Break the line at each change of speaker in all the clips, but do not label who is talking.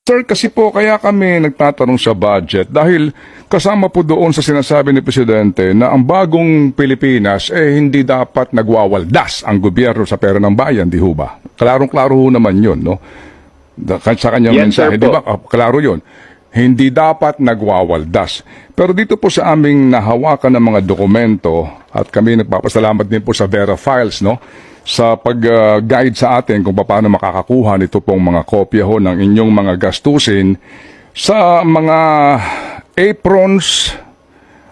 Sir, kasi po kaya kami nagtatanong sa budget dahil kasama po doon sa sinasabi ni Presidente na ang bagong Pilipinas hindi dapat nagwawaldas ang gobyerno sa pera ng bayan, di ho ba? Klarong-klaro ho naman yun, no? Sa kanyang
Yes,
mensahe,
sir,
di ba?
po.
Klaro yun. Hindi dapat nagwawaldas. Pero dito po sa aming nahawakan ng mga dokumento at kami nagpapasalamat din po sa Vera Files, no? Sa pag-guide sa atin kung paano makakakuha nito pong mga kopya ho ng inyong mga gastusin sa mga aprons,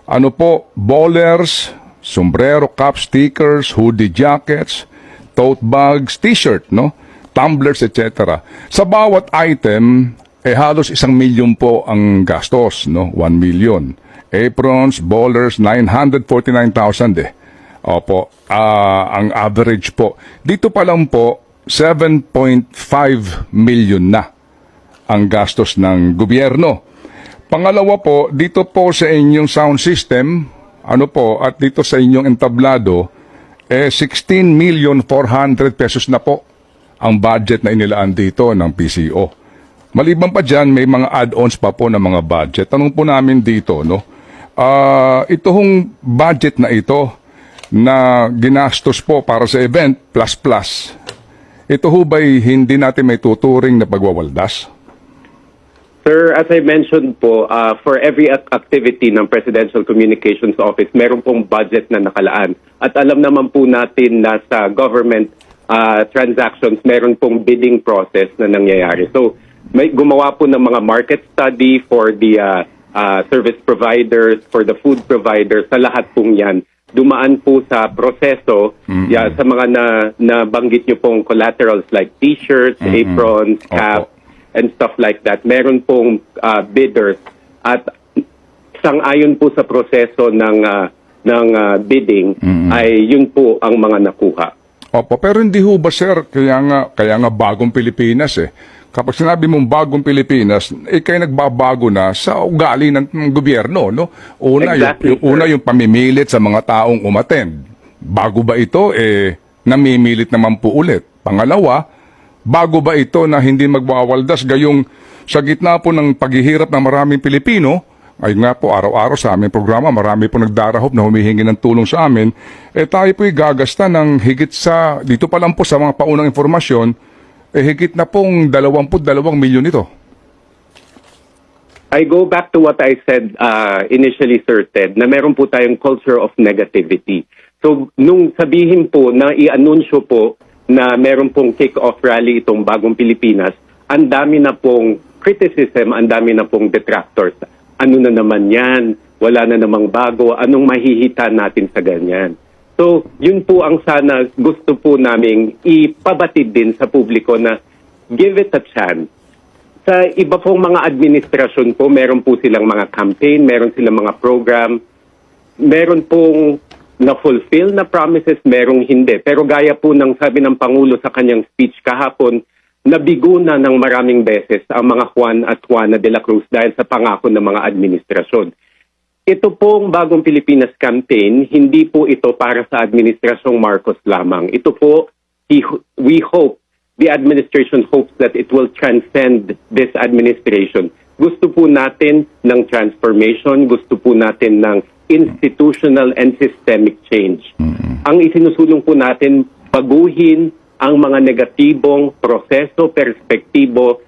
ano po, bowlers, sombrero, cap, stickers, hoodie jackets, tote bags, t-shirt, no? Tumblers, etc. Sa bawat item, halos 1 milyon po ang gastos, no? 1 million. Aprons, bowlers, 949,000 Opo, ang average po. Dito pa lang po, 7.5 million na ang gastos ng gobyerno. Pangalawa po, dito po sa inyong sound system, ano po, at dito sa inyong entablado, 16,400,000 pesos na po ang budget na inilaan dito ng PCO. Maliban pa dyan, may mga add-ons pa po ng mga budget. Tanong po namin dito, no? Ito hong budget na ito, na ginastos po para sa event, plus. Ito ho ba'y hindi natin may tuturing na pagwawaldas?
Sir, as I mentioned po, for every activity ng Presidential Communications Office, meron pong budget na nakalaan. At alam naman po natin na sa government transactions, meron pong bidding process na nangyayari. So, may gumawa po ng mga market study for the service providers, for the food providers, sa lahat pong yan. Dumaan po sa proseso sa mga nabanggit nyo pong collaterals like t-shirts, aprons, cap, and stuff like that. Meron pong bidders at sang-ayon po sa proseso ng bidding ay yun po ang mga nakuha.
Opo, pero hindi ho ba, sir, kaya nga bagong Pilipinas Kapag sinabi mong bagong Pilipinas, kayo nagbabago na sa ugali ng gobyerno, no?
Exactly,
Yung pamimilit sa mga taong umattend. Bago ba ito, namimilit naman po ulit. Pangalawa, bago ba ito na hindi magwawaldas gayong sa gitna po ng paghihirap ng maraming Pilipino, ay nga po araw-araw sa aming programa, marami po nagdarahop na humihingi ng tulong sa amin, tayo po'y gagasta ng higit sa, dito pa lang po sa mga paunang informasyon, higit na pong 22 milyon ito.
I go back to what I said initially, Sir Ted, na meron po tayong culture of negativity. So, nung sabihin po na i-anunsyo po na meron pong kick-off rally itong bagong Pilipinas, ang dami na pong criticism, ang dami na pong detractors. Ano na naman yan? Wala na namang bago. Anong mahihita natin sa ganyan? So, yun po ang sana gusto po naming ipabatid din sa publiko na give it a chance. Sa iba pong mga administrasyon po, meron po silang mga campaign, meron silang mga program, meron pong na-fulfill na promises, merong hindi. Pero gaya po ng sabi ng Pangulo sa kanyang speech kahapon, nabigo na ng maraming beses ang mga Juan at Juana de la Cruz dahil sa pangako ng mga administrasyon. Ito pong Bagong Pilipinas campaign, hindi po ito para sa Administrasyong Marcos lamang. Ito po, we hope, the administration hopes that it will transcend this administration. Gusto po natin ng transformation, gusto po natin ng institutional and systemic change. Ang isinusulong po natin, baguhin ang mga negatibong proseso, perspektibo,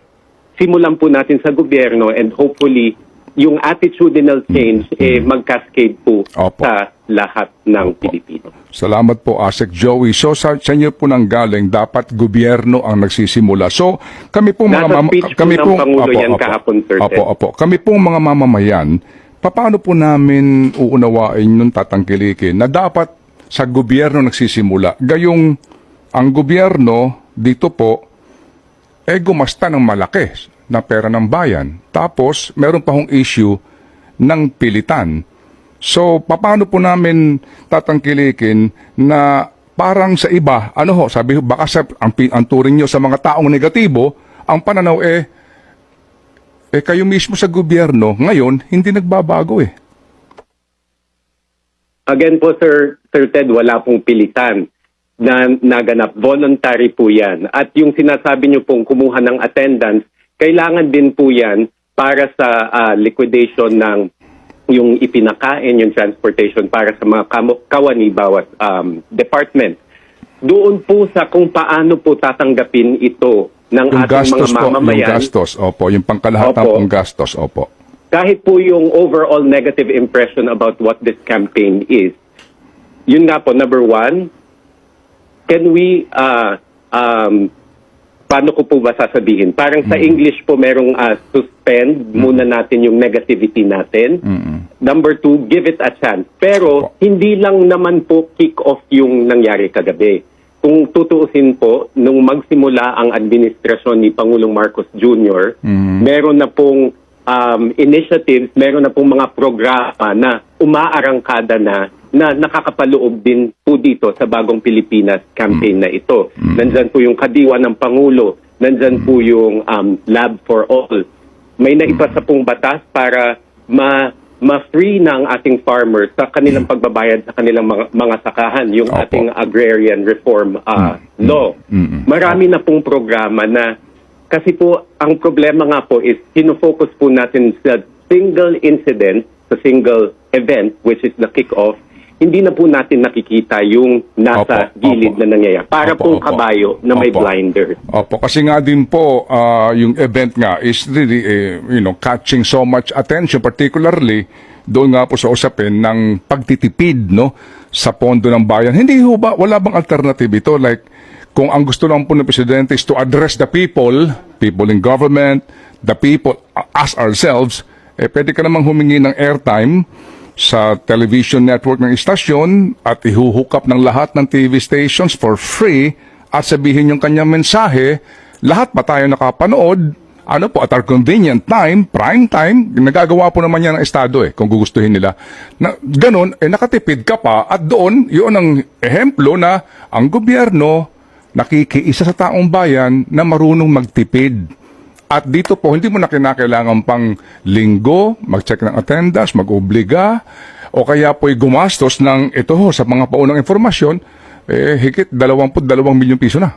simulan po natin sa gobyerno and hopefully yung attitudinal change mag-cascade po sa lahat ng Pilipino.
Salamat po, Asek Joey. So, sa inyo po nang galing, dapat gobyerno ang nagsisimula. So, kami po mga kami po mga mamamayan, paano po namin uunawain yung tatangkilikin na dapat sa gobyerno nagsisimula? Gayong ang gobyerno dito po gumasta ng malaki na pera ng bayan. Tapos, meron pa hong issue ng pilitan. So, paano po namin tatangkilikin na parang sa iba, sabi baka ang turing nyo sa mga taong negatibo, ang pananaw kayo mismo sa gobyerno, ngayon, hindi nagbabago
Again po, Sir Ted, wala pong pilitan na naganap. Voluntary po yan. At yung sinasabi nyo pong kumuha ng attendance, kailangan din po yan para sa liquidation ng yung ipinakain, yung transportation para sa mga kawani bawat department. Doon po sa kung paano po tatanggapin ito ng
Yung
ating
gastos
mga
po, yung
mamamayan.
gastos, opo, yung pangkalahatang
Opo.
pong gastos, opo.
Kahit po yung overall negative impression about what this campaign is. Yun nga po, number one, can we, paano ko po ba sasabihin? Parang sa English po merong suspend muna natin yung negativity natin. Number two, give it a chance. Pero hindi lang naman po kick-off yung nangyari kagabi. Kung tutuusin po, nung magsimula ang administrasyon ni Pangulong Marcos Jr., meron na pong initiatives, meron na pong mga programa na umaarangkada na nakakapaloob din po dito sa Bagong Pilipinas campaign na ito. Nandyan po yung kadiwa ng Pangulo, nandyan po yung Lab for All. May naipasa pong batas para ma-free na ang ating farmers sa kanilang pagbabayad sa kanilang mga sakahan, yung
Opo.
ating agrarian reform law. Marami na pong programa na kasi po ang problema nga po is sinofocus po natin sa single incident, sa single event which is the kick-off. Hindi na po natin nakikita yung nasa
Opo,
gilid
opo.
na nangyayari. Para
Opo,
pong
opo.
kabayo na may
Opo.
blinders.
Opo, kasi nga din po, yung event nga is really, catching so much attention, particularly doon nga po sa usapin ng pagtitipid, no, sa pondo ng bayan. Hindi ho ba, wala bang alternative ito? Like, kung ang gusto lang po ng Presidente is to address the people in government, the people, us ourselves, pwede ka namang humingi ng airtime sa television network ng istasyon at ihuhook up ng lahat ng TV stations for free at sabihin yung kanyang mensahe, lahat pa tayo nakapanood, at our convenient time, prime time, nagagawa po naman yan ng Estado kung gugustuhin nila. Na, ganun, nakatipid ka pa at doon, yun ang ehemplo na ang gobyerno nakikiisa sa taong bayan na marunong magtipid. At dito po, hindi mo na kinakailangan pang linggo, mag-check ng attendance, mag-obliga, o kaya po'y gumastos ng ito sa mga paunang informasyon, higit 22 milyong piso na.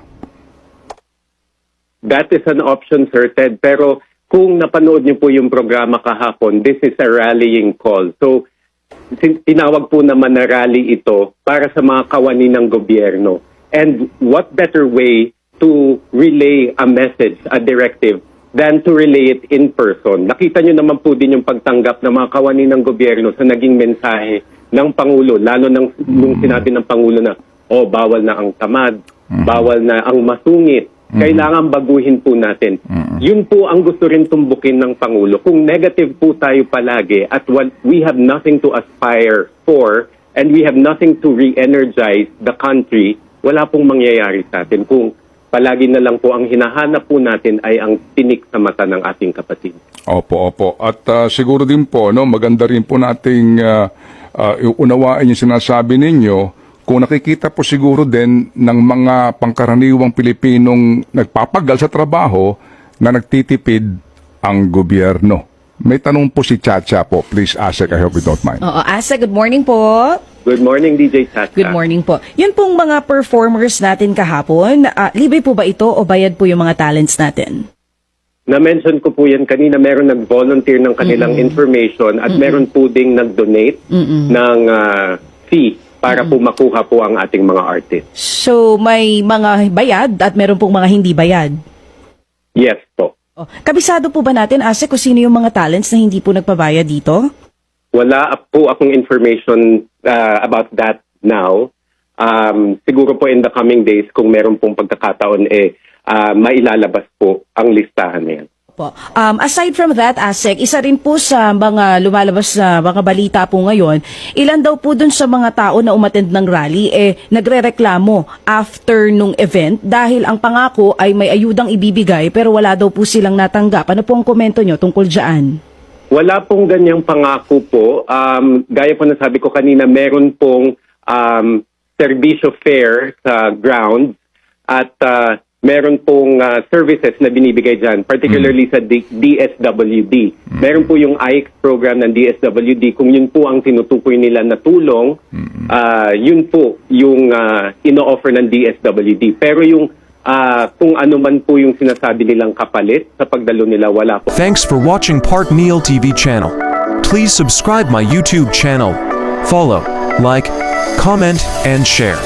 That is an option, Sir Ted. Pero kung napanood niyo po yung programa kahapon, this is a rallying call. So, tinawag po naman na rally ito para sa mga kawani ng gobyerno. And what better way to relay a message, a directive, than to relay it in person. Nakita nyo naman po din yung pagtanggap ng mga kawani ng gobyerno sa naging mensahe ng Pangulo, lalo nung sinabi ng Pangulo na, bawal na ang tamad, bawal na ang masungit, kailangan baguhin po natin. Yun po ang gusto rin tumbukin ng Pangulo. Kung negative po tayo palagi at we have nothing to aspire for and we have nothing to re-energize the country, wala pong mangyayari sa atin kung palagi na lang po ang hinahanap po natin ay ang tinik sa mata ng ating kapatid.
Opo. At siguro din po, maganda rin po nating unawain yung sinasabi ninyo kung nakikita po siguro din ng mga pangkaraniwang Pilipinong nagpapagal sa trabaho na nagtitipid ang gobyerno. May tanong po si Chacha po. Please, Asek, I hope you don't mind.
Oo, Asa, good morning po.
Good morning, DJ Chacha.
Good morning po. Yun pong mga performers natin kahapon, libre po ba ito o bayad po yung mga talents natin?
Na-mention ko po yan kanina, meron nag-volunteer ng kanilang information at meron po ding nag-donate ng fee para po makuha po ang ating mga artists.
So, may mga bayad at meron pong mga hindi bayad?
Yes po.
Oh, kabisado po ba natin, Asa, kung sino yung mga talents na hindi po nagpabayad dito?
Wala po akong information about that now. Siguro po in the coming days, kung meron pong pagkakataon, mailalabas po ang listahan na yan.
Po. Aside from that, Asek, isa rin po sa mga lumalabas na mga balita po ngayon, ilan daw po dun sa mga tao na umattend ng rally, nagrereklamo after nung event dahil ang pangako ay may ayudang ibibigay pero wala daw po silang natanggap. Ano po ang komento nyo tungkol dyan?
Wala pong ganyang pangako po. Gaya po na sabi ko kanina, meron pong serbisyo fair sa ground at meron pong services na binibigay dyan, particularly sa DSWD. Meron po yung IX program ng DSWD. Kung yun po ang tinutukoy nila na tulong, yun po yung ino-offer ng DSWD. Pero yung kung ano man po yung sinasabi nilang kapalit sa pagdalo nila, wala po.
Thanks for watching Part Meal TV channel. Please subscribe my YouTube channel. Follow, like, comment, and share.